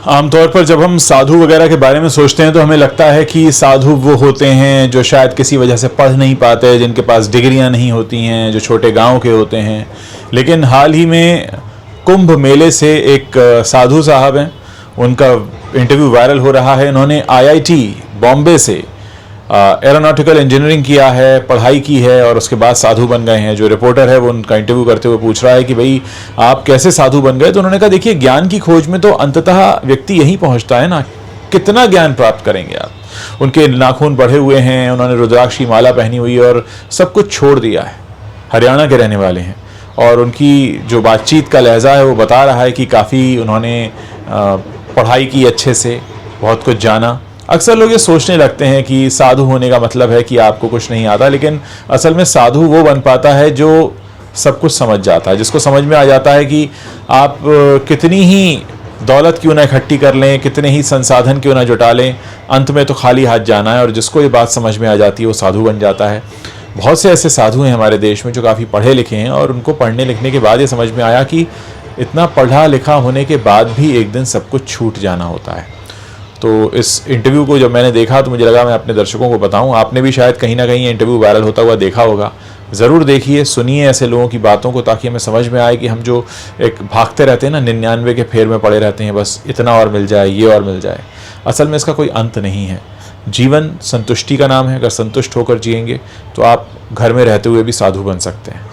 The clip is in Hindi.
आमतौर पर जब हम साधु वगैरह के बारे में सोचते हैं तो हमें लगता है कि साधु वो होते हैं जो शायद किसी वजह से पढ़ नहीं पाते, जिनके पास डिग्रियां नहीं होती हैं, जो छोटे गांव के होते हैं। लेकिन हाल ही में कुंभ मेले से एक साधु साहब हैं, उनका इंटरव्यू वायरल हो रहा है। इन्होंने आईआईटी बॉम्बे से एरोनॉटिकल इंजीनियरिंग किया है, पढ़ाई की है और उसके बाद साधु बन गए हैं। जो रिपोर्टर है वो उनका इंटरव्यू करते हुए पूछ रहा है कि भाई आप कैसे साधु बन गए, तो उन्होंने कहा देखिए ज्ञान की खोज में तो अंततः व्यक्ति यहीं पहुंचता है ना, कितना ज्ञान प्राप्त करेंगे आप। उनके नाखून बढ़े हुए हैं, उन्होंने रुद्राक्ष की माला पहनी हुई है और सब कुछ छोड़ दिया है। हरियाणा के रहने वाले हैं और उनकी जो बातचीत का लहजा है वो बता रहा है कि काफ़ी उन्होंने पढ़ाई की अच्छे से, बहुत कुछ जाना। अक्सर लोग ये सोचने लगते हैं कि साधु होने का मतलब है कि आपको कुछ नहीं आता, लेकिन असल में साधु वो बन पाता है जो सब कुछ समझ जाता है, जिसको समझ में आ जाता है कि आप कितनी ही दौलत क्यों ना इकट्ठी कर लें, कितने ही संसाधन क्यों ना जुटा लें, अंत में तो खाली हाथ जाना है। और जिसको ये बात समझ में आ जाती है वो साधु बन जाता है। बहुत से ऐसे साधु हैं हमारे देश में जो काफ़ी पढ़े लिखे हैं और उनको पढ़ने लिखने के बाद ये समझ में आया कि इतना पढ़ा लिखा होने के बाद भी एक दिन सब कुछ छूट जाना होता है। तो इस इंटरव्यू को जब मैंने देखा तो मुझे लगा मैं अपने दर्शकों को बताऊं। आपने भी शायद कहीं ना कहीं इंटरव्यू वायरल होता हुआ देखा होगा। ज़रूर देखिए, सुनिए ऐसे लोगों की बातों को, ताकि हमें समझ में आए कि हम जो एक भागते रहते हैं ना, 99 के फेर में पड़े रहते हैं, बस इतना और मिल जाए, ये और मिल जाए। असल में इसका कोई अंत नहीं है। जीवन संतुष्टि का नाम है। अगर संतुष्ट होकर जिएंगे तो आप घर में रहते हुए भी साधु बन सकते हैं।